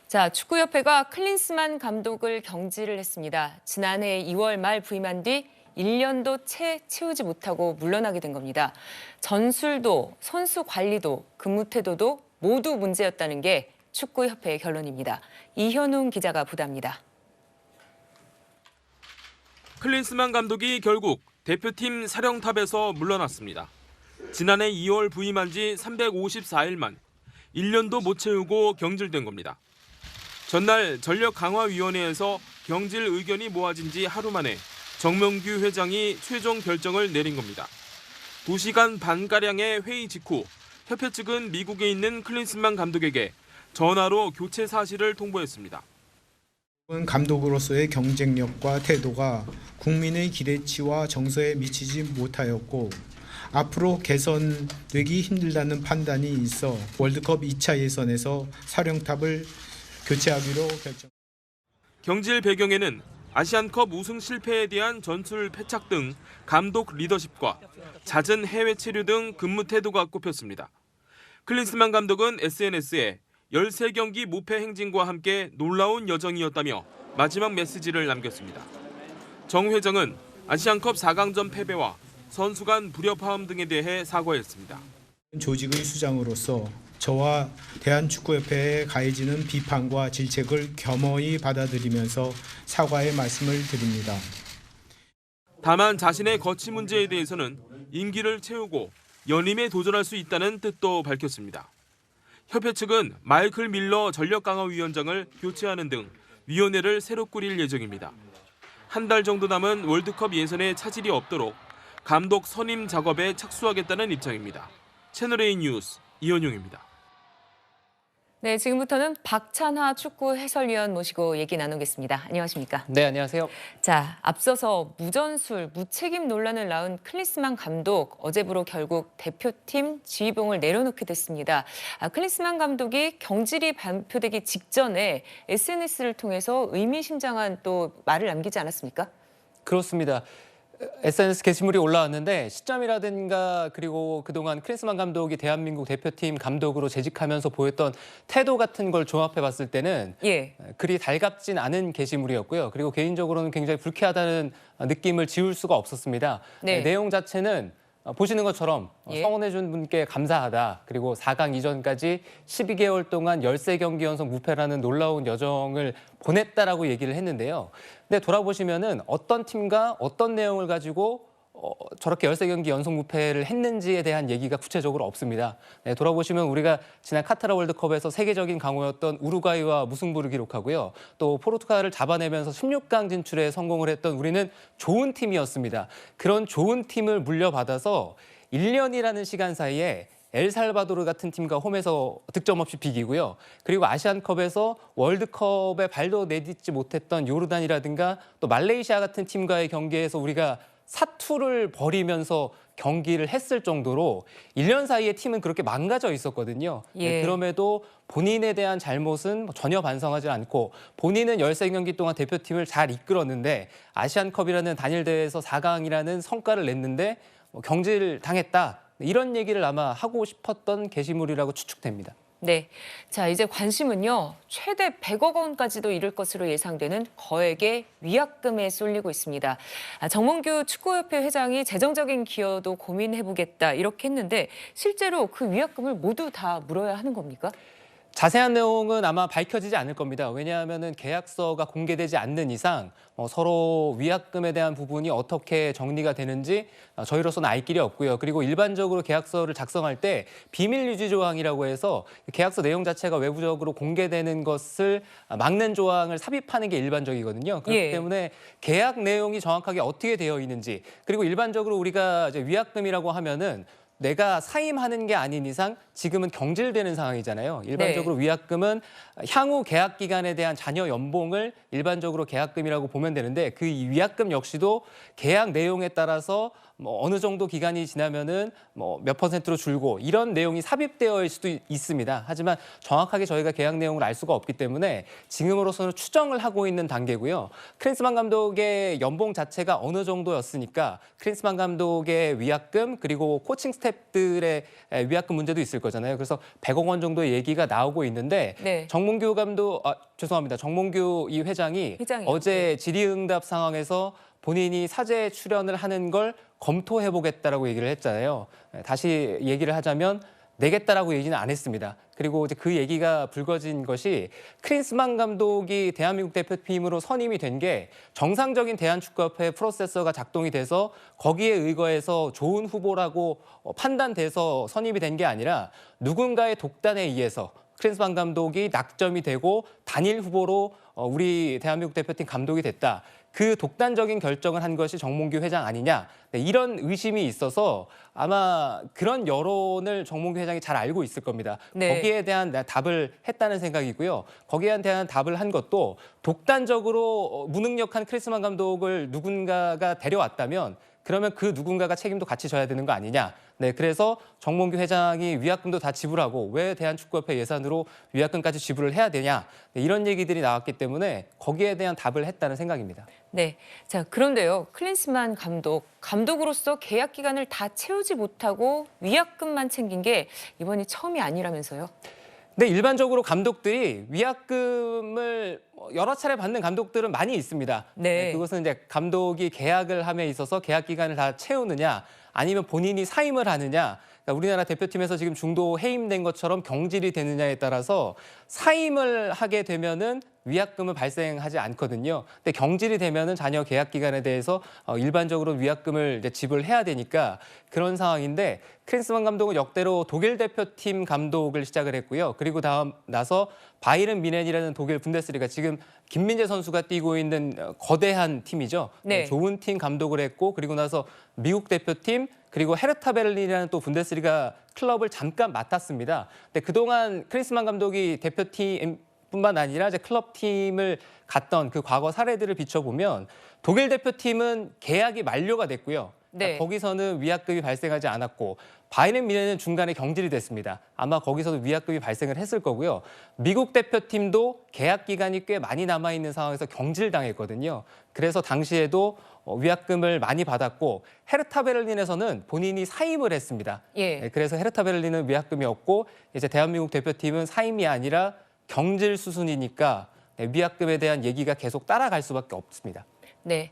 자, 축구협회가 클린스만 감독을 경질을 했습니다. 지난해 2월 말 부임한 뒤 1년도 채 채우지 못하고 물러나게 된 겁니다. 전술도, 선수 관리도, 근무 태도도 모두 문제였다는 게 축구협회의 결론입니다. 이현웅 기자가 보도합니다. 클린스만 감독이 결국 대표팀 사령탑에서 물러났습니다. 지난해 2월 부임한 지 354일 만 1년도 못 채우고 경질된 겁니다. 전날 전력강화위원회에서 경질 의견이 모아진 지 하루 만에 정명규 회장이 최종 결정을 내린 겁니다. 2시간 반가량의 회의 직후 협회 측은 미국에 있는 클린스만 감독에게 전화로 교체 사실을 통보했습니다. 감독으로서의 경쟁력과 태도가 국민의 기대치와 정서에 미치지 못하였고 앞으로 개선되기 힘들다는 판단이 있어 월드컵 2차 예선에서 사령탑을 교체하기로 결정. 경질 배경에는 아시안컵 우승 실패에 대한 전술 패착 등 감독 리더십과 잦은 해외 체류 등 근무 태도가 꼽혔습니다. 클린스만 감독은 SNS에 13경기 무패 행진과 함께 놀라운 여정이었다며 마지막 메시지를 남겼습니다. 정 회장은 아시안컵 4강전 패배와 선수 간 불협화음 등에 대해 사과했습니다. 조직의 수장으로서 저와 대한축구협회에 가해지는 비판과 질책을 겸허히 받아들이면서 사과의 말씀을 드립니다. 다만 자신의 거취 문제에 대해서는 임기를 채우고 연임에 도전할 수 있다는 뜻도 밝혔습니다. 협회 측은 마이클 밀러 전력강화위원장을 교체하는 등 위원회를 새로 꾸릴 예정입니다. 한 달 정도 남은 월드컵 예선에 차질이 없도록 감독 선임 작업에 착수하겠다는 입장입니다. 채널A 뉴스 이현용입니다. 네, 지금부터는 박찬하 축구 해설위원 모시고 얘기 나누겠습니다. 안녕하십니까? 네, 안녕하세요. 자, 앞서서 무전술, 무책임 논란을 낳은 클린스만 감독, 어제부로 결국 대표팀 지휘봉을 내려놓게 됐습니다. 클린스만 감독이 경질이 발표되기 직전에 SNS를 통해서 의미심장한 또 말을 남기지 않았습니까? 그렇습니다. SNS 게시물이 올라왔는데 시점이라든가 그리고 그동안 클린스만 감독이 대한민국 대표팀 감독으로 재직하면서 보였던 태도 같은 걸 조합해 봤을 때는 그리 달갑진 않은 게시물이었고요. 그리고 개인적으로는 굉장히 불쾌하다는 느낌을 지울 수가 없었습니다. 내용 자체는 보시는 것처럼 성원해준 분께 감사하다. 그리고 4강 이전까지 12개월 동안 13경기 연속 무패라는 놀라운 여정을 보냈다라고 얘기를 했는데요. 근데 돌아보시면은 어떤 팀과 어떤 내용을 가지고 저렇게 13경기 연속 무패를 했는지에 대한 얘기가 구체적으로 없습니다. 돌아보시면 우리가 지난 카타르 월드컵에서 세계적인 강호였던 우루과이와 무승부를 기록하고요. 또 포르투갈을 잡아내면서 16강 진출에 성공을 했던 우리는 좋은 팀이었습니다. 그런 좋은 팀을 물려받아서 1년이라는 시간 사이에 엘살바도르 같은 팀과 홈에서 득점 없이 비기고요. 그리고 아시안컵에서 월드컵에 발도 내딛지 못했던 요르단이라든가 또 말레이시아 같은 팀과의 경기에서 우리가 사투를 벌이면서 경기를 했을 정도로 1년 사이에 팀은 그렇게 망가져 있었거든요. 그럼에도 본인에 대한 잘못은 전혀 반성하지 않고 본인은 13경기 동안 대표팀을 잘 이끌었는데 아시안컵이라는 단일 대회에서 4강이라는 성과를 냈는데 경질당했다. 이런 얘기를 아마 하고 싶었던 게시물이라고 추측됩니다. 네, 자 이제 관심은요. 최대 100억 원까지도 이를 것으로 예상되는 거액의 위약금에 쏠리고 있습니다. 정몽규 축구협회 회장이 재정적인 기여도 고민해보겠다 이렇게 했는데 실제로 그 위약금을 모두 다 물어야 하는 겁니까? 자세한 내용은 아마 밝혀지지 않을 겁니다. 왜냐하면 계약서가 공개되지 않는 이상 서로 위약금에 대한 부분이 어떻게 정리가 되는지 저희로서는 알 길이 없고요. 그리고 일반적으로 계약서를 작성할 때 비밀 유지 조항이라고 해서 계약서 내용 자체가 외부적으로 공개되는 것을 막는 조항을 삽입하는 게 일반적이거든요. 그렇기 때문에 계약 내용이 정확하게 어떻게 되어 있는지, 그리고 일반적으로 우리가 이제 위약금이라고 하면은 내가 사임하는 게 아닌 이상 지금은 경질되는 상황이잖아요. 일반적으로 위약금은 향후 계약 기간에 대한 잔여 연봉을 일반적으로 계약금이라고 보면 되는데 그 위약금 역시도 계약 내용에 따라서 어느 정도 기간이 지나면은 몇 퍼센트로 줄고 이런 내용이 삽입되어 있을 수도 있습니다. 하지만 정확하게 저희가 계약 내용을 알 수가 없기 때문에 지금으로서는 추정을 하고 있는 단계고요. 클린스만 감독의 연봉 자체가 어느 정도였으니까 클린스만 감독의 위약금 그리고 코칭 스태프 스텝들의 위약금 문제도 있을 거잖아요. 그래서 100억 원 정도의 얘기가 나오고 있는데 네. 정몽규 이 회장이 회장이요. 어제 질의응답 상황에서 본인이 사제 출연을 하는 걸 검토해보겠다라고 얘기를 했잖아요. 다시 얘기를 하자면 내겠다라고 얘기는 안 했습니다. 그리고 이제 그 얘기가 불거진 것이 클린스만 감독이 대한민국 대표팀으로 선임이 된 게 정상적인 대한축구협회 프로세서가 작동이 돼서 거기에 의거해서 좋은 후보라고 판단돼서 선임이 된 게 아니라 누군가의 독단에 의해서 클린스만 감독이 낙점이 되고 단일 후보로 우리 대한민국 대표팀 감독이 됐다. 그 독단적인 결정을 한 것이 정몽규 회장 아니냐. 네, 이런 의심이 있어서 아마 그런 여론을 정몽규 회장이 잘 알고 있을 겁니다. 네. 거기에 대한 답을 했다는 생각이고요. 거기에 대한 답을 한 것도 독단적으로 무능력한 클린스만 감독을 누군가가 데려왔다면 그러면 그 누군가가 책임도 같이 져야 되는 거 아니냐. 네, 그래서 정몽규 회장이 위약금도 다 지불하고 왜 대한축구협회 예산으로 위약금까지 지불을 해야 되냐. 네, 이런 얘기들이 나왔기 때문에 거기에 대한 답을 했다는 생각입니다. 네. 자, 그런데요. 클린스만 감독으로서 계약 기간을 다 채우지 못하고 위약금만 챙긴 게 이번이 처음이 아니라면서요? 근데 일반적으로 감독들이 위약금을 여러 차례 받는 감독들은 많이 있습니다. 네. 그것은 이제 감독이 계약을 함에 있어서 계약 기간을 다 채우느냐 아니면 본인이 사임을 하느냐. 그러니까 우리나라 대표팀에서 지금 중도 해임된 것처럼 경질이 되느냐에 따라서 사임을 하게 되면은 위약금은 발생하지 않거든요. 근데 경질이 되면은 잔여 계약 기간에 대해서 일반적으로 위약금을 이제 지불해야 되니까 그런 상황인데 클린스만 감독은 역대로 독일 대표팀 감독을 시작을 했고요. 그리고 나서 바이른 뮌헨이라는 독일 분데스리가 지금 김민재 선수가 뛰고 있는 거대한 팀이죠. 네. 좋은 팀 감독을 했고 그리고 나서 미국 대표팀 그리고 헤르타 베를린이라는 또 분데스리가 클럽을 잠깐 맡았습니다. 근데 그동안 클린스만 감독이 대표팀 뿐만 아니라 이제 클럽팀을 갔던 그 과거 사례들을 비춰보면 독일 대표팀은 계약이 만료가 됐고요. 네. 거기서는 위약금이 발생하지 않았고 바이에른 뮌헨은 중간에 경질이 됐습니다. 아마 거기서도 위약금이 발생을 했을 거고요. 미국 대표팀도 계약 기간이 꽤 많이 남아있는 상황에서 경질당했거든요. 그래서 당시에도 위약금을 많이 받았고 헤르타 베를린에서는 본인이 사임을 했습니다. 예. 네, 그래서 헤르타 베를린은 위약금이 없고 이제 대한민국 대표팀은 사임이 아니라 경질 수순이니까 위약금에 대한 얘기가 계속 따라갈 수밖에 없습니다. 네.